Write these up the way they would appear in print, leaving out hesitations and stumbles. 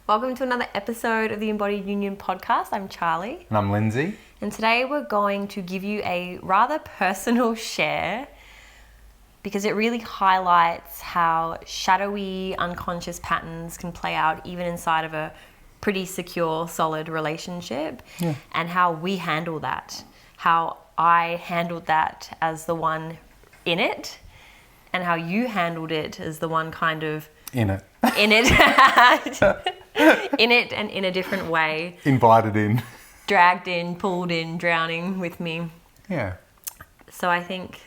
Welcome to another episode of the Embodied Union podcast. I'm Charlie. And I'm Lindsay. And today we're going to give you a rather personal share because it really highlights how shadowy unconscious patterns can play out even inside of a pretty secure, solid relationship, and how we handle that. How I handled that as the one in it, and how you handled it as the one kind of in it in it and in a different way, invited in, dragged in, pulled in, drowning with me. So I think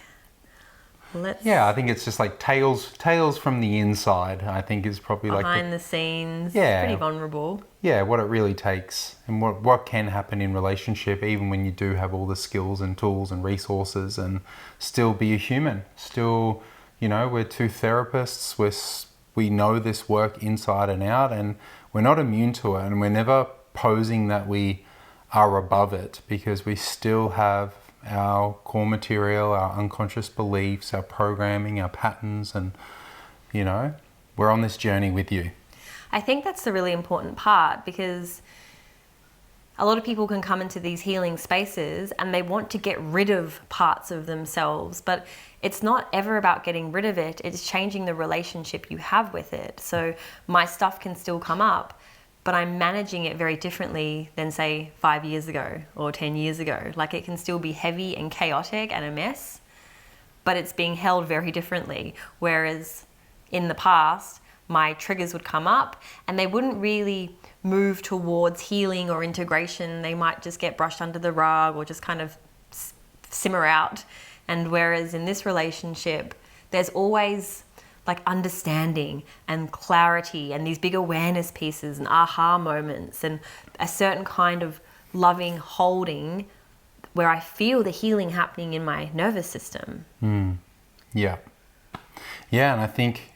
I think it's just like tales from the inside. I think is probably behind the scenes. Pretty vulnerable. What it really takes and what can happen in relationship, even when you do have all the skills and tools and resources, and still be a human. Still, we're two therapists. We know this work inside and out, and we're not immune to it, and we're never posing that we are above it, because we still have our core material, our unconscious beliefs, our programming, our patterns, and we're on this journey with you. I think that's the really important part, because a lot of people can come into these healing spaces and they want to get rid of parts of themselves, but it's not ever about getting rid of it. It's changing the relationship you have with it. So my stuff can still come up, but I'm managing it very differently than, say, 5 years ago or 10 years ago. Like, it can still be heavy and chaotic and a mess, but it's being held very differently. Whereas in the past, my triggers would come up and they wouldn't really move towards healing or integration. They might just get brushed under the rug or just kind of simmer out. And whereas in this relationship, there's always like understanding and clarity and these big awareness pieces and aha moments and a certain kind of loving holding where I feel the healing happening in my nervous system. Yeah, and I think,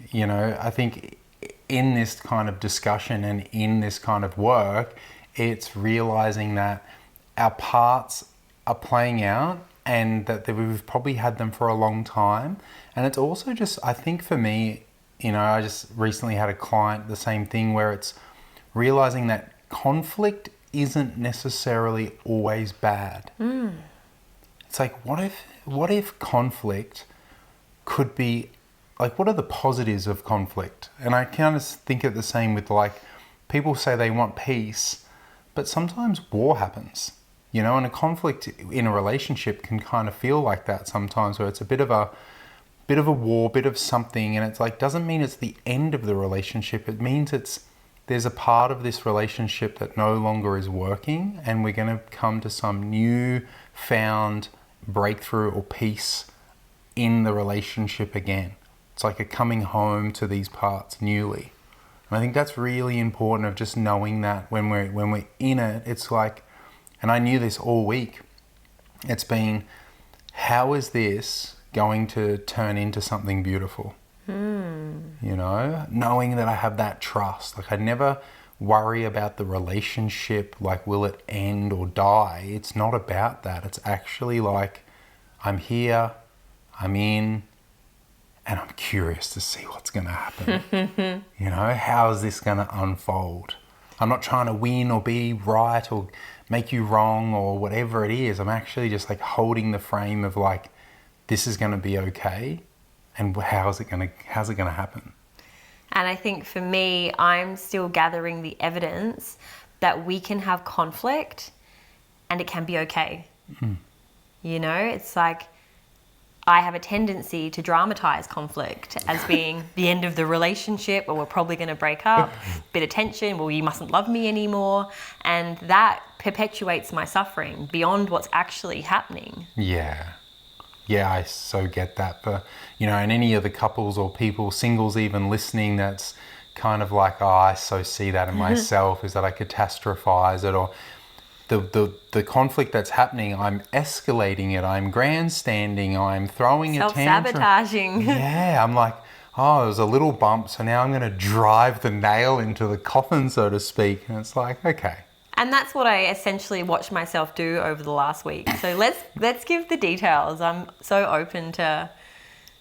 in this kind of discussion and in this kind of work, it's realizing that our parts are playing out and that we've probably had them for a long time. And it's also just, I think for me, I just recently had a client, the same thing, where it's realizing that conflict isn't necessarily always bad. It's like, what if conflict could be, like, what are the positives of conflict? And I kind of think it the same with, like, people say they want peace, but sometimes war happens, and a conflict in a relationship can kind of feel like that sometimes, where it's a bit of a war, bit of something, and it's like, doesn't mean it's the end of the relationship. It means there's a part of this relationship that no longer is working, and we're going to come to some new found breakthrough or peace in the relationship again. It's like a coming home to these parts newly. And I think that's really important, of just knowing that when we're in it, it's like, and I knew this all week, it's been, how is this going to turn into something beautiful? Knowing that I have that trust. Like, I never worry about the relationship, like, will it end or die? It's not about that. It's actually like, I'm here, I'm in, and I'm curious to see what's going to happen. How is this going to unfold? I'm not trying to win or be right or make you wrong or whatever it is. I'm actually just like holding the frame of like, this is going to be okay, and how's it going to happen? And I think for me, I'm still gathering the evidence that we can have conflict and it can be okay. It's like, I have a tendency to dramatize conflict as being the end of the relationship, or we're probably going to break up, bit of tension, well, you mustn't love me anymore. And that perpetuates my suffering beyond what's actually happening. Yeah, I so get that. But, and any of the couples or people, singles even listening, that's kind of like, oh, I so see that in myself, is that I catastrophize it, or the conflict that's happening, I'm escalating it, I'm grandstanding, I'm throwing a tantrum. Self-sabotaging. Yeah, I'm like, oh, there was a little bump, so now I'm going to drive the nail into the coffin, so to speak. And it's like, okay. And that's what I essentially watched myself do over the last week. So let's give the details. I'm so open to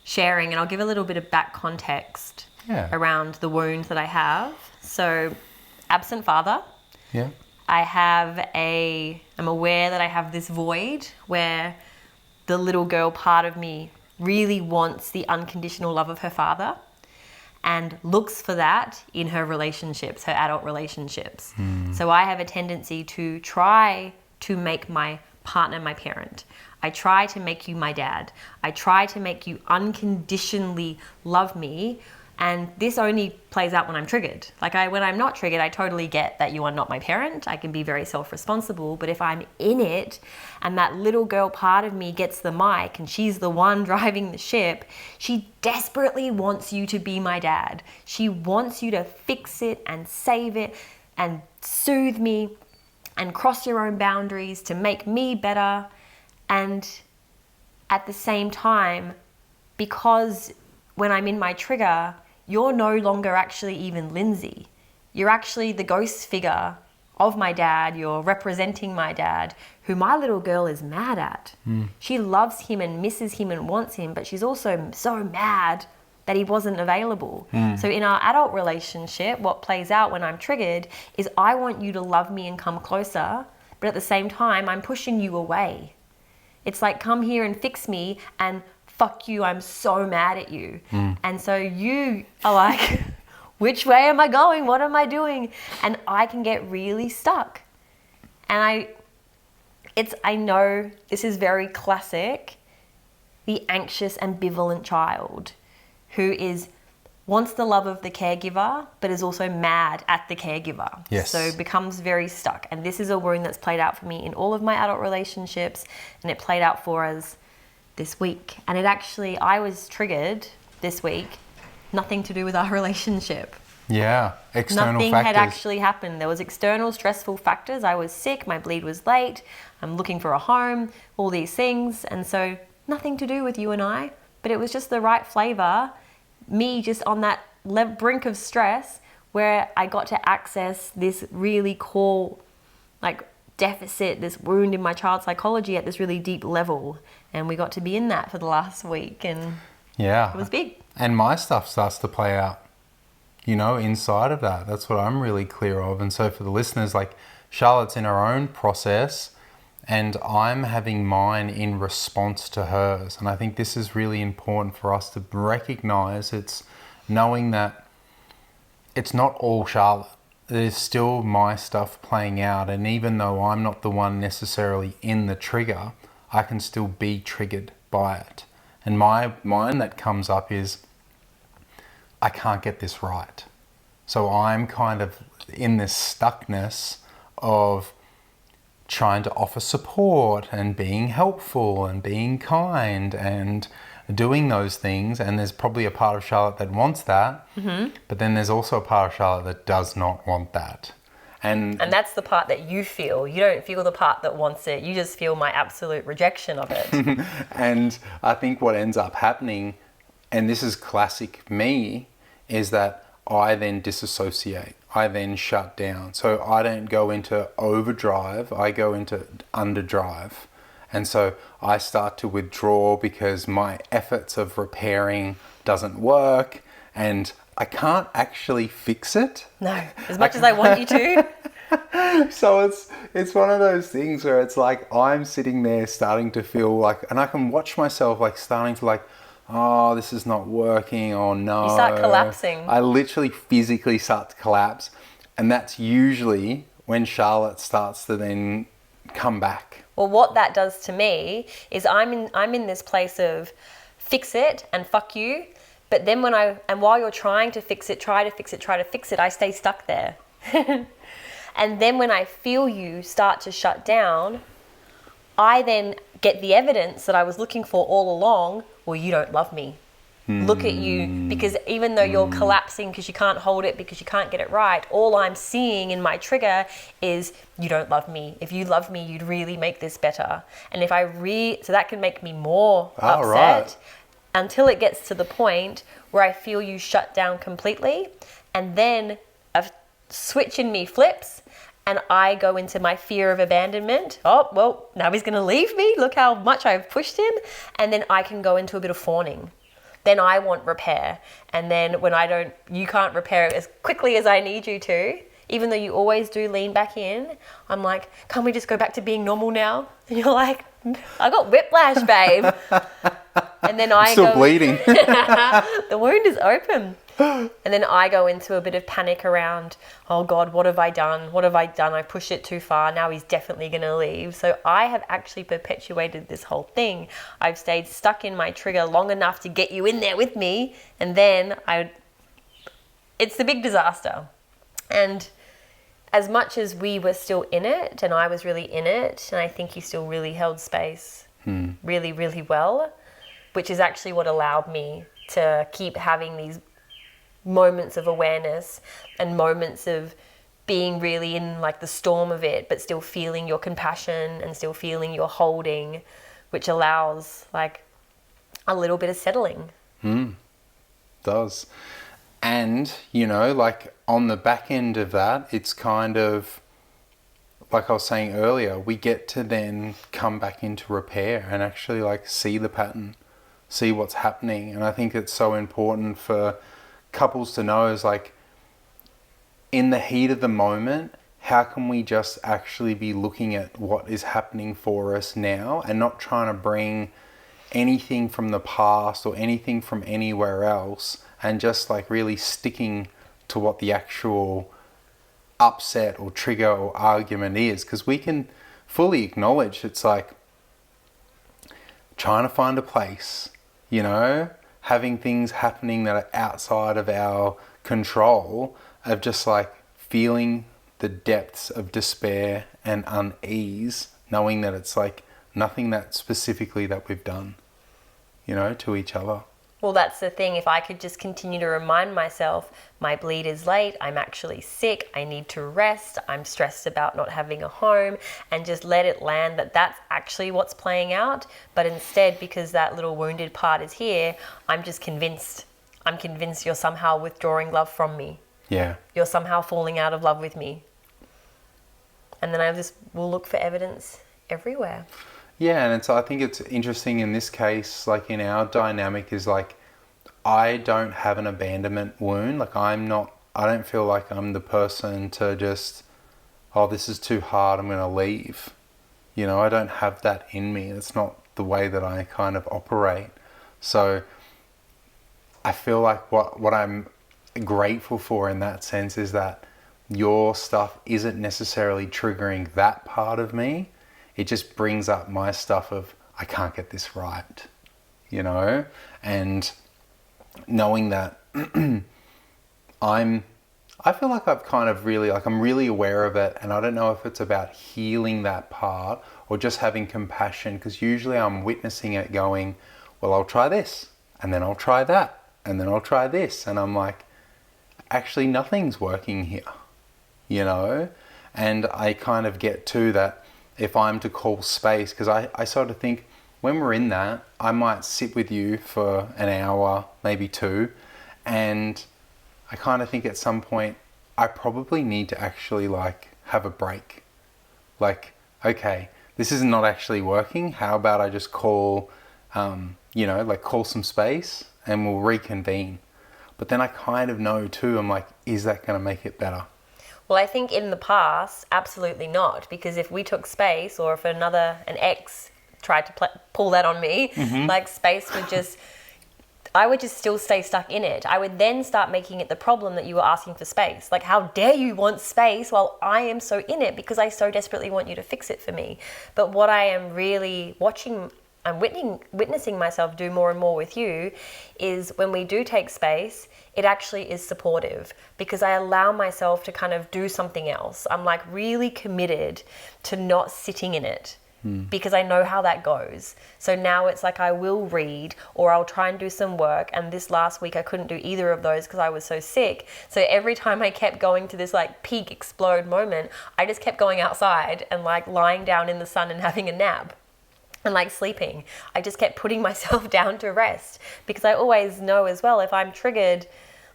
sharing, and I'll give a little bit of back context around the wound that I have. So absent father. Yeah. I'm aware that I have this void where the little girl part of me really wants the unconditional love of her father and looks for that in her relationships, her adult relationships. So I have a tendency to try to make my partner my parent. I try to make you my dad. I try to make you unconditionally love me. And this only plays out when I'm triggered. Like when I'm not triggered, I totally get that you are not my parent. I can be very self-responsible. But if I'm in it and that little girl part of me gets the mic and she's the one driving the ship, she desperately wants you to be my dad. She wants you to fix it and save it and soothe me and cross your own boundaries to make me better. And at the same time, because when I'm in my trigger, you're no longer actually even Lindsay. You're actually the ghost figure of my dad. You're representing my dad, who my little girl is mad at. She loves him and misses him and wants him, but she's also so mad that he wasn't available. So in our adult relationship, what plays out when I'm triggered is I want you to love me and come closer, but at the same time, I'm pushing you away. It's like, come here and fix me, and fuck you, I'm so mad at you. And so you are like, which way am I going? What am I doing? And I can get really stuck. And I know this is very classic, the anxious, ambivalent child who wants the love of the caregiver, but is also mad at the caregiver. Yes. So becomes very stuck. And this is a wound that's played out for me in all of my adult relationships, and it played out for us this week. And I was triggered this week, nothing to do with our relationship. Yeah, external Nothing factors. had actually happened. There was external stressful factors. I was sick, my bleed was late, I'm looking for a home, all these things. And so nothing to do with you and I, but it was just the right flavor. Me just on that brink of stress where I got to access this really core deficit, this wound in my child psychology at this really deep level. And we got to be in that for the last week, and yeah, it was big. And my stuff starts to play out, inside of that. That's what I'm really clear of. And so for the listeners, Charlotte's in her own process and I'm having mine in response to hers. And I think this is really important for us to recognize. It's knowing that it's not all Charlotte. There's still my stuff playing out. And even though I'm not the one necessarily in the trigger, I can still be triggered by it. And mine that comes up is, I can't get this right. So I'm kind of in this stuckness of trying to offer support and being helpful and being kind and doing those things. And there's probably a part of Charlotte that wants that, but then there's also a part of Charlotte that does not want that. And that's the part that you feel. You don't feel the part that wants it. You just feel my absolute rejection of it. And I think what ends up happening, and this is classic me, is that I then disassociate. I then shut down. So I don't go into overdrive. I go into underdrive. And so I start to withdraw because my efforts of repairing doesn't work and I can't actually fix it. No, as much as I want you to. So it's one of those things where it's like I'm sitting there starting to feel like, and I can watch myself starting to oh, this is not working. Oh no. You start collapsing. I literally physically start to collapse. And that's usually when Charlotte starts to then come back. Well, what that does to me is I'm in this place of fix it and fuck you. But then while you're trying to fix it, try to fix it, I stay stuck there. And then when I feel you start to shut down, I then get the evidence that I was looking for all along. Well, you don't love me. Look at you, because even though you're collapsing because you can't hold it, because you can't get it right, all I'm seeing in my trigger is you don't love me. If you love me, you'd really make this better. And so that can make me more upset. Right. Until it gets to the point where I feel you shut down completely, and then a switch in me flips and I go into my fear of abandonment. Oh, well, now he's going to leave me. Look how much I've pushed him. And then I can go into a bit of fawning. Then I want repair. And then when you can't repair it as quickly as I need you to, even though you always do lean back in, I'm like, can't we just go back to being normal now? And you're like, I got whiplash, babe. And then I Still bleeding. The wound is open. And then I go into a bit of panic around, oh God, what have I done? What have I done? I pushed it too far. Now he's definitely going to leave. So I have actually perpetuated this whole thing. I've stayed stuck in my trigger long enough to get you in there with me. And then it's the big disaster. And as much as we were still in it, and I was really in it, and I think you still really held space really, really well, which is actually what allowed me to keep having these moments of awareness and moments of being really in like the storm of it, but still feeling your compassion and still feeling your holding, which allows like a little bit of settling. Does. And, you know, like on the back end of that, it's kind of, like I was saying earlier, we get to then come back into repair and actually like see the pattern, see what's happening. And I think it's so important for couples to know is like, in the heat of the moment, how can we just actually be looking at what is happening for us now and not trying to bring anything from the past or anything from anywhere else, and just like really sticking to what the actual upset or trigger or argument is. Because we can fully acknowledge it's like trying to find a place, you know, having things happening that are outside of our control, of just like feeling the depths of despair and unease, knowing that it's like nothing that specifically that we've done, you know, to each other. Well, that's the thing. If I could just continue to remind myself, my bleed is late, I'm actually sick, I need to rest, I'm stressed about not having a home, and just let it land that that's actually what's playing out. But instead, because that little wounded part is here, I'm just convinced. I'm convinced you're somehow withdrawing love from me. Yeah. You're somehow falling out of love with me. And then I just will look for evidence everywhere. Yeah, and I think it's interesting in this case, like in our dynamic, is like, I don't have an abandonment wound. Like I don't feel like I'm the person to just, oh, this is too hard, I'm going to leave. You know, I don't have that in me. It's not the way that I kind of operate. So I feel like what I'm grateful for in that sense is that your stuff isn't necessarily triggering that part of me. It just brings up my stuff of, I can't get this right, you know? And knowing that I feel like I've kind of really, like I'm really aware of it, and I don't know if it's about healing that part or just having compassion, because usually I'm witnessing it going, well, I'll try this, and then I'll try that, and then I'll try this. And I'm like, actually nothing's working here, you know? And I kind of get to that, if I'm to call space, because I sort of think when we're in that, I might sit with you for an hour, maybe two, and I kind of think at some point I probably need to actually like have a break. Like, okay, this is not actually working. How about I just call, you know, like call some space and we'll reconvene. But then I kind of know too, I'm like, is that going to make it better? Well, I think in the past, absolutely not. Because if we took space, or if an ex tried to pull that on me, like space would just, I would just still stay stuck in it. I would then start making it the problem that you were asking for space. Like, how dare you want space while I am so in it, because I so desperately want you to fix it for me. But what I am really I'm witnessing myself do more and more with you is when we do take space, it actually is supportive, because I allow myself to kind of do something else. I'm like really committed to not sitting in it, because I know how that goes. So now it's like I will read, or I'll try and do some work. And this last week I couldn't do either of those because I was so sick. So every time I kept going to this like peak explode moment, I just kept going outside and like lying down in the sun and having a nap. And like sleeping. I just kept putting myself down to rest, because I always know as well, if I'm triggered,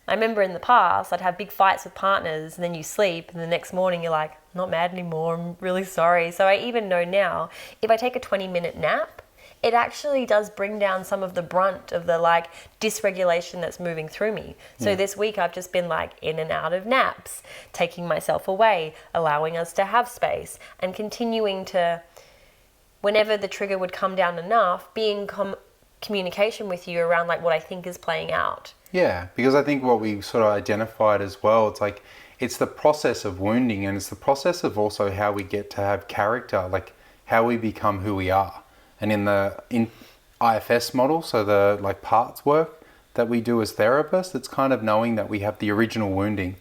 I remember in the past, I'd have big fights with partners, and then you sleep, and the next morning you're like, I'm not mad anymore, I'm really sorry. So I even know now, if I take a 20-minute nap, it actually does bring down some of the brunt of the like dysregulation that's moving through me. So this week I've just been like in and out of naps, taking myself away, allowing us to have space, and continuing to, whenever the trigger would come down enough, be in communication with you around like what I think is playing out. Yeah, because I think what we sort of identified as well, it's like, it's the process of wounding, and it's the process of also how we get to have character, like how we become who we are. And in IFS model, so the like parts work that we do as therapists, it's kind of knowing that we have the original wounding.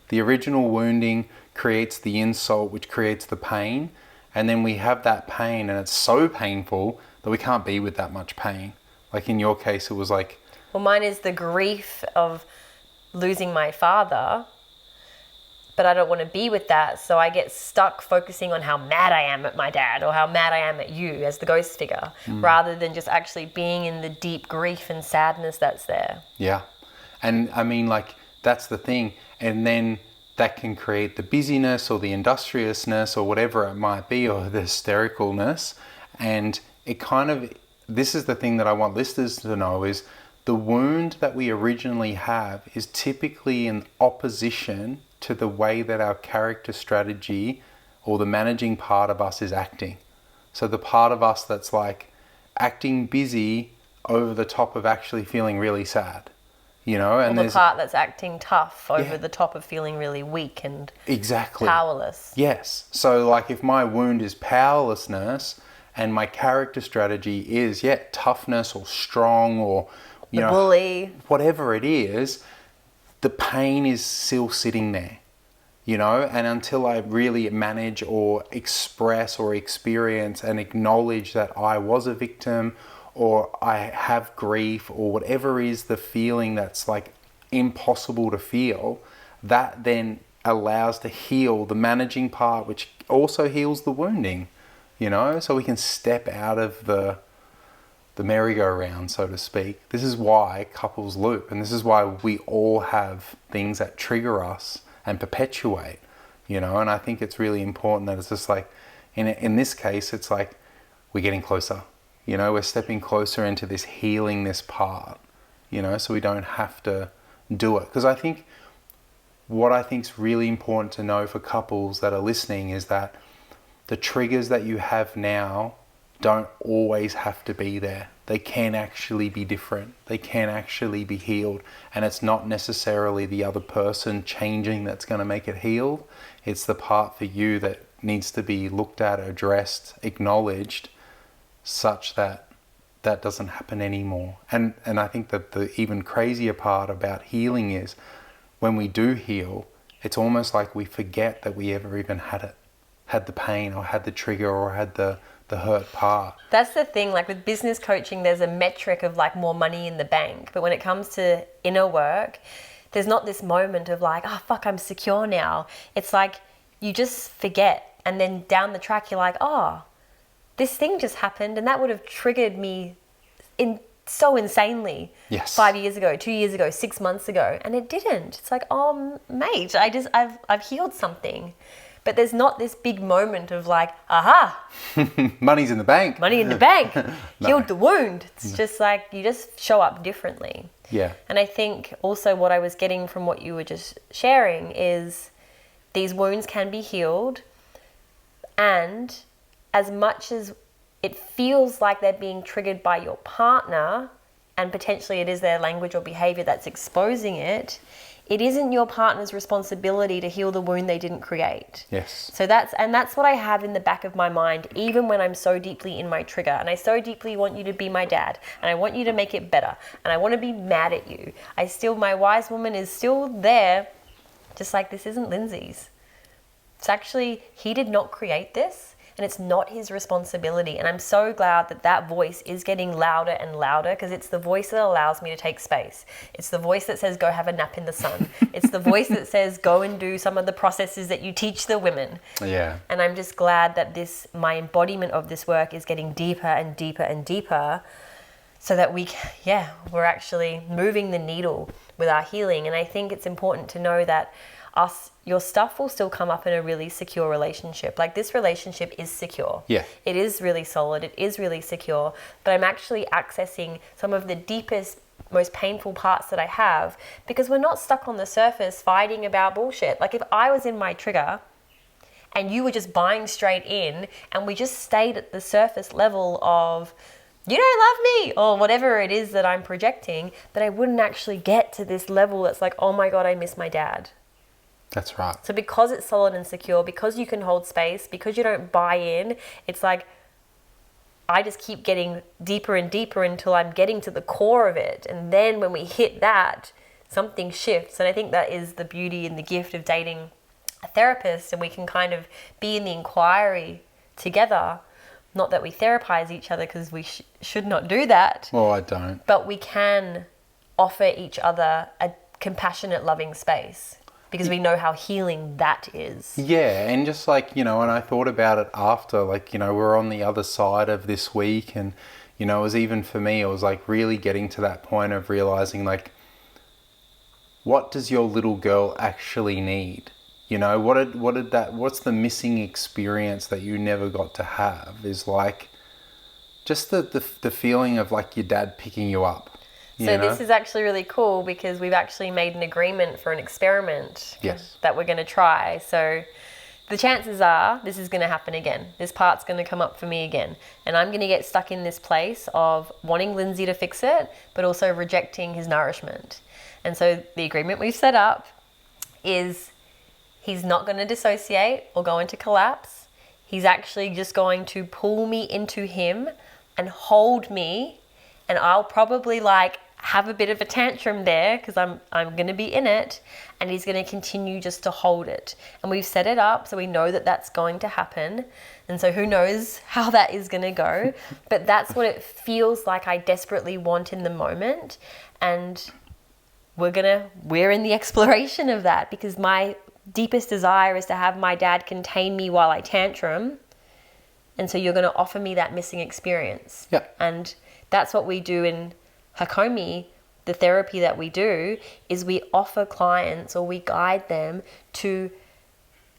The original wounding creates the insult, which creates the pain. And then we have that pain, and it's so painful that we can't be with that much pain. Like in your case, it was like... Well, mine is the grief of losing my father, but I don't want to be with that, so I get stuck focusing on how mad I am at my dad or how mad I am at you as the ghost figure, rather than just actually being in the deep grief and sadness that's there. Yeah. And I mean, like, that's the thing. And then that can create the busyness or the industriousness or whatever it might be, or the hystericalness. And it kind of, this is the thing that I want listeners to know, is the wound that we originally have is typically in opposition to the way that our character strategy or the managing part of us is acting. So the part of us that's like acting busy over the top of actually feeling really sad, you know? And or the part that's acting tough over the top of feeling really weak and powerless. Yes. So like if my wound is powerlessness and my character strategy is, toughness or strong or, you know, bully, whatever it is, the pain is still sitting there, you know, and until I really manage or express or experience and acknowledge that I was a victim or I have grief or whatever is the feeling that's like impossible to feel, that then allows to heal the managing part, which also heals the wounding, you know, so we can step out of the merry-go-round, so to speak. This is why couples loop, and this is why we all have things that trigger us and perpetuate, you know, and I think it's really important that it's just like, in this case, it's like we're getting closer, you know, we're stepping closer into this healing this part, you know, so we don't have to do it. Because I think what I think is really important to know for couples that are listening is that the triggers that you have now don't always have to be there. They can actually be different. They can actually be healed. And it's not necessarily the other person changing that's going to make it healed. It's the part for you that needs to be looked at, addressed, acknowledged, such that that doesn't happen anymore. And I think that the even crazier part about healing is when we do heal, it's almost like we forget that we ever even had the pain or had the trigger or had the hurt part. That's the thing, like with business coaching, there's a metric of like more money in the bank. But when it comes to inner work, there's not this moment of like, oh, fuck, I'm secure now. It's like you just forget. And then down the track, you're like, oh, this thing just happened. And that would have triggered me so insanely 5 years ago, 2 years ago, 6 months ago. And it didn't. It's like, oh, mate, I've healed something. But there's not this big moment of like, aha. Money's in the bank. Money in the bank. Healed the wound. It's just like you just show up differently. Yeah. And I think also what I was getting from what you were just sharing is these wounds can be healed. And as much as it feels like they're being triggered by your partner, and potentially it is their language or behavior that's exposing it, it isn't your partner's responsibility to heal the wound they didn't create. Yes. So that's what I have in the back of my mind, even when I'm so deeply in my trigger. And I so deeply want you to be my dad. And I want you to make it better. And I want to be mad at you. My wise woman is still there, just like this isn't Lindsay's. It's actually, he did not create this. And it's not his responsibility. And I'm so glad that that voice is getting louder and louder, because it's the voice that allows me to take space. It's the voice that says, go have a nap in the sun. It's the voice that says, go and do some of the processes that you teach the women. Yeah. And I'm just glad that my embodiment of this work is getting deeper and deeper and deeper, so that we're actually moving the needle with our healing. And I think it's important to know that your stuff will still come up in a really secure relationship. Like, this relationship is secure. Yeah. It is really solid. It is really secure. But I'm actually accessing some of the deepest, most painful parts that I have, because we're not stuck on the surface fighting about bullshit. Like, if I was in my trigger and you were just buying straight in and we just stayed at the surface level of, you don't love me, or whatever it is that I'm projecting, then I wouldn't actually get to this level that's like, oh my God, I miss my dad. That's right. So because it's solid and secure, because you can hold space, because you don't buy in, it's like I just keep getting deeper and deeper until I'm getting to the core of it. And then when we hit that, something shifts. And I think that is the beauty and the gift of dating a therapist, and we can kind of be in the inquiry together. Not that we therapize each other, because we should not do that. Well, I don't. But we can offer each other a compassionate, loving space, because we know how healing that is. Yeah, and just like, and I thought about it after, like, we're on the other side of this week, and, it was even for me, it was like really getting to that point of realizing, like, what does your little girl actually need? What's the missing experience that you never got to have? Is like just the feeling of like your dad picking you up. So this is actually really cool, because we've actually made an agreement for an experiment. Yes. That we're going to try. So the chances are this is going to happen again. This part's going to come up for me again. And I'm going to get stuck in this place of wanting Lindsay to fix it, but also rejecting his nourishment. And so the agreement we've set up is he's not going to dissociate or go into collapse. He's actually just going to pull me into him and hold me. And I'll probably like have a bit of a tantrum there, because I'm going to be in it. And he's going to continue just to hold it. And we've set it up so we know that that's going to happen. And so who knows how that is going to go. But that's what it feels like I desperately want in the moment. And we're in the exploration of that, because my deepest desire is to have my dad contain me while I tantrum. And so you're going to offer me that missing experience. Yeah. And that's what we do in Hakomi. The therapy that we do is we offer clients, or we guide them to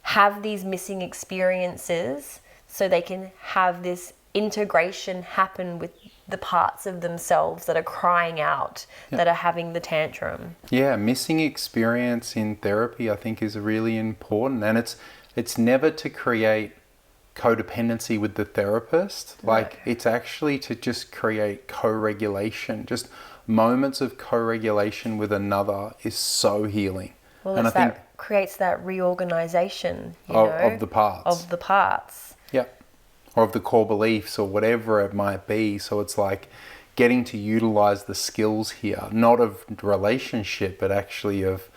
have these missing experiences so they can have this integration happen with the parts of themselves that are crying out, that are having the tantrum. Yeah, missing experience in therapy, I think, is really important. And it's never to create codependency with the therapist. Like, it's actually to just create co-regulation. Just moments of co-regulation with another is so healing. Well, and I think creates that reorganization, of the parts. Of the parts. Yeah. Or of the core beliefs, or whatever it might be. So it's like getting to utilize the skills here, not of relationship, but actually of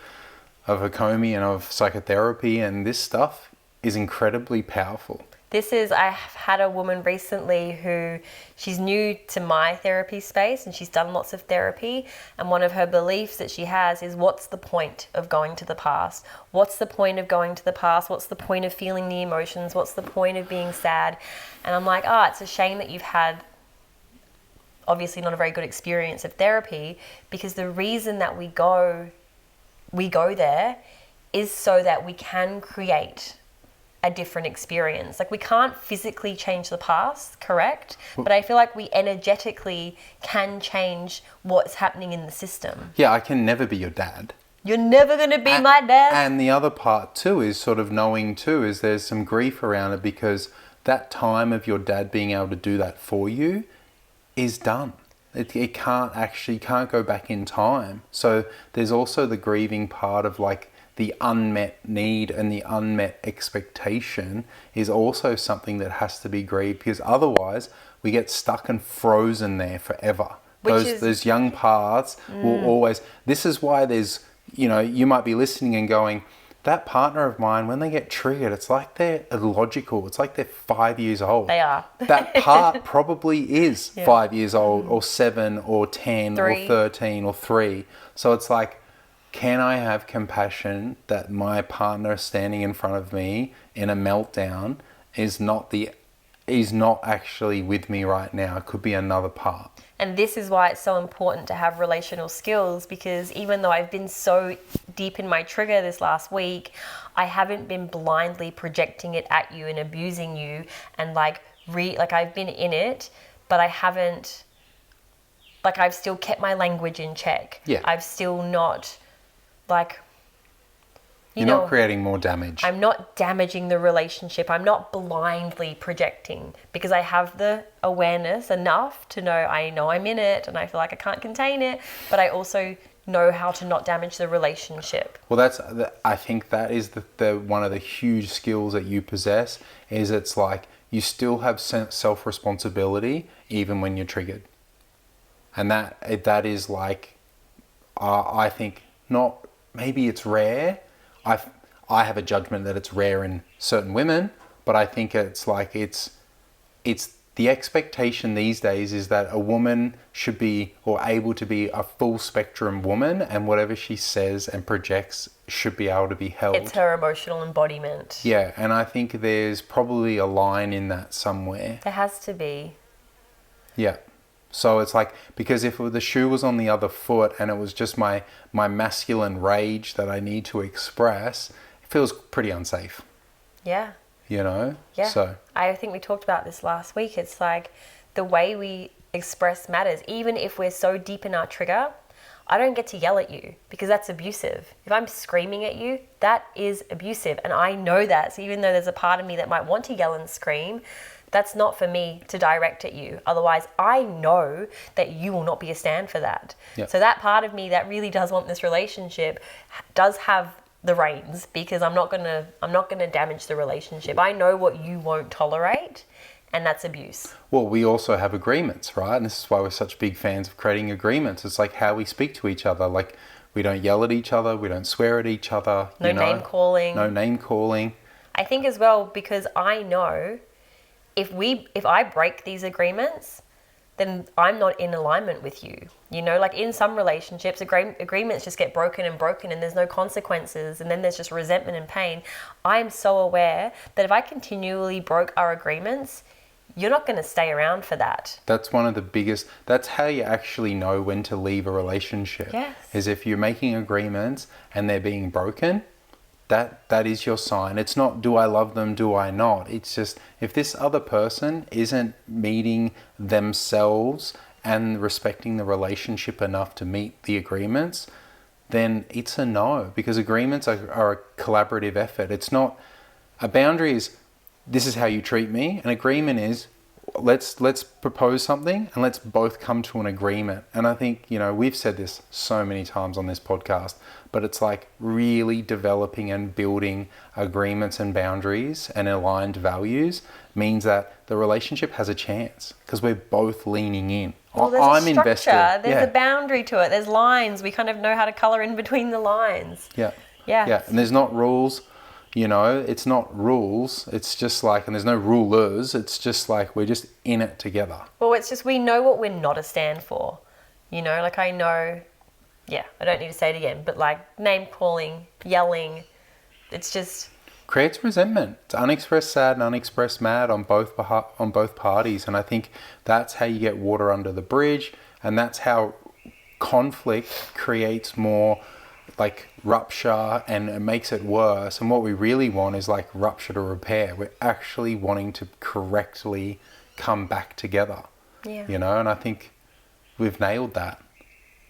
Hakomi and of psychotherapy. And this stuff is incredibly powerful. I've had a woman recently who, she's new to my therapy space, and she's done lots of therapy. And one of her beliefs that she has is, what's the point of going to the past? What's the point of going to the past? What's the point of feeling the emotions? What's the point of being sad? And I'm like, it's a shame that you've had obviously not a very good experience of therapy, because the reason that we go there is so that we can create a different experience. Like, we can't physically change the past, correct? But I feel like we energetically can change what's happening in the system. Yeah, I can never be your dad. You're never going to be my dad. And the other part too is sort of knowing too, is there's some grief around it, because that time of your dad being able to do that for you is done. It can't go back in time. So there's also the grieving part of like, the unmet need and the unmet expectation is also something that has to be grieved, because otherwise we get stuck and frozen there forever. Those young paths will always, this is why there's, you might be listening and going, that partner of mine, when they get triggered, it's like they're illogical. It's like they're 5 years old. They are. That part probably is 5 years old, or 7 or 10 3. or 13 or 3. So it's like, can I have compassion that my partner standing in front of me in a meltdown is not the is not actually with me right now. It could be another part. And this is why it's so important to have relational skills, because even though I've been so deep in my trigger this last week, I haven't been blindly projecting it at you and abusing you and like I've been in it, but I haven't, like I've still kept my language in check. Yeah. I've still not like... You're not creating more damage. I'm not damaging the relationship. I'm not blindly projecting, because I have the awareness enough to know I'm in it and I feel like I can't contain it, but I also know how to not damage the relationship. Well, I think that is the one of the huge skills that you possess, is it's like you still have self-responsibility even when you're triggered. And that is like, I think, not, maybe it's rare. I have a judgment that it's rare in certain women, but I think it's like it's the expectation these days is that a woman should be, or able to be, a full spectrum woman, and whatever she says and projects should be able to be held. It's her emotional embodiment. Yeah, and I think there's probably a line in that somewhere. There has to be. Yeah. So it's like, because if the shoe was on the other foot and it was just my masculine rage that I need to express, it feels pretty unsafe. Yeah. You know? Yeah. So I think we talked about this last week. It's like the way we express matters. Even if we're so deep in our trigger, I don't get to yell at you because that's abusive. If I'm screaming at you, that is abusive. And I know that. So even though there's a part of me that might want to yell and scream, that's not for me to direct at you. Otherwise, I know that you will not be a stand for that. Yep. So that part of me that really does want this relationship does have the reins, because I'm not gonna damage the relationship. I know what you won't tolerate, and that's abuse. Well, we also have agreements, right? And this is why we're such big fans of creating agreements. It's like how we speak to each other. Like, we don't yell at each other, we don't swear at each other. No name calling. No name calling. I think as well, because I know if I break these agreements, then I'm not in alignment with you. You know, like in some relationships, agreements just get broken and there's no consequences, and then there's just resentment and pain. I'm so aware that if I continually broke our agreements, you're not going to stay around for that. That's one of the biggest, that's how you actually know when to leave a relationship. Yes. Is if you're making agreements and they're being broken, that is your sign. It's not, do I love them, do I not? It's just, if this other person isn't meeting themselves and respecting the relationship enough to meet the agreements, then it's a no, because agreements are a collaborative effort. It's not, a boundary is, this is how you treat me. An agreement is, let's propose something and let's both come to an agreement. And I think, you know, we've said this so many times on this podcast, but it's like really developing and building agreements and boundaries and aligned values means that the relationship has a chance because we're both leaning in. Well, there's I'm a structure, invested. there's a boundary to it, there's lines. We kind of know how to color in between the lines. Yeah. Yeah. Yeah. And there's not rules, you know, it's not rules. It's just like, and there's no rulers. It's just like, we're just in it together. Well, it's just, we know what we're not a stand for. You know, like I know, yeah, I don't need to say it again, but like name calling, yelling, it's just... creates resentment. It's unexpressed sad and unexpressed mad on both parties. And I think that's how you get water under the bridge. And that's how conflict creates more like rupture and it makes it worse. And what we really want is like rupture to repair. We're actually wanting to correctly come back together. Yeah. You know, and I think we've nailed that,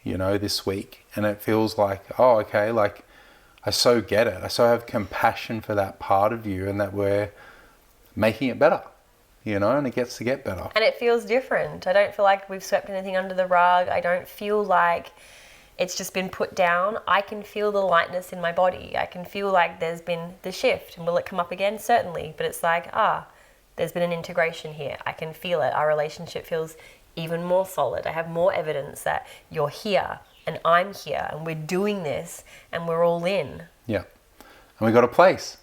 you know, this week. And it feels like, oh, okay, like I so get it. I so have compassion for that part of you and that we're making it better, you know, and it gets to get better. And it feels different. I don't feel like we've swept anything under the rug. I don't feel like it's just been put down. I can feel the lightness in my body. I can feel like there's been the shift. And will it come up again? Certainly. But it's like, there's been an integration here. I can feel it. Our relationship feels even more solid. I have more evidence that you're here and I'm here and we're doing this and we're all in. Yeah. And we got a place.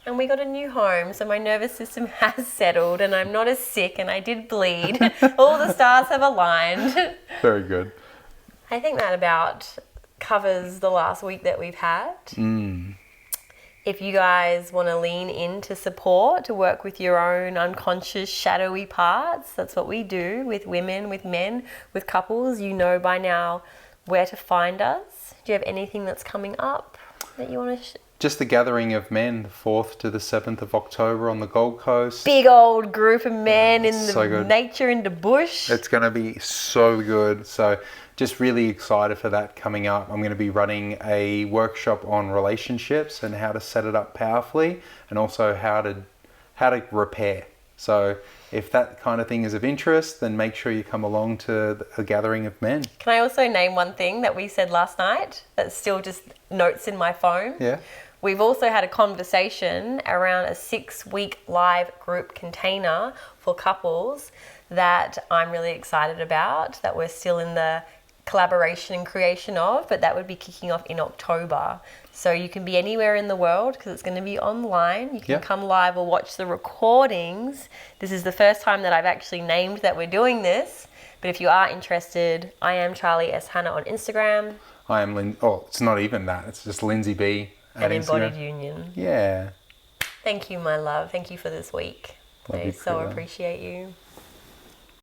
And we got a new home, so my nervous system has settled and I'm not as sick and I did bleed. All the stars have aligned. Very good. I think that about covers the last week that we've had. If you guys want to lean into support to work with your own unconscious shadowy parts, that's what we do with women, with men, with couples. You know by now where to find us. Do you have anything that's coming up that you want to Just the gathering of men, the 4th to the 7th of October on the Gold Coast. Big old group of men in the so good. nature, in the bush. It's going to be so good. So just really excited for that coming up. I'm going to be running a workshop on relationships and how to set it up powerfully, and also how to repair. So if that kind of thing is of interest, then make sure you come along to a gathering of men. Can I also name one thing that we said last night that's still just notes in my phone? Yeah. We've also had a conversation around a 6-week live group container for couples that I'm really excited about, that we're still in the collaboration and creation of, but that would be kicking off in October. So you can be anywhere in the world because it's going to be online. You can come live or watch the recordings. This is the first time that I've actually named that we're doing this. But if you are interested, I am Charlie S. Hannah on Instagram. I am it's not even that. It's just Lindsay B. An embodied Instagram. union. Yeah. Thank you, my love. Thank you for this week. Love I you, so Krila. appreciate you.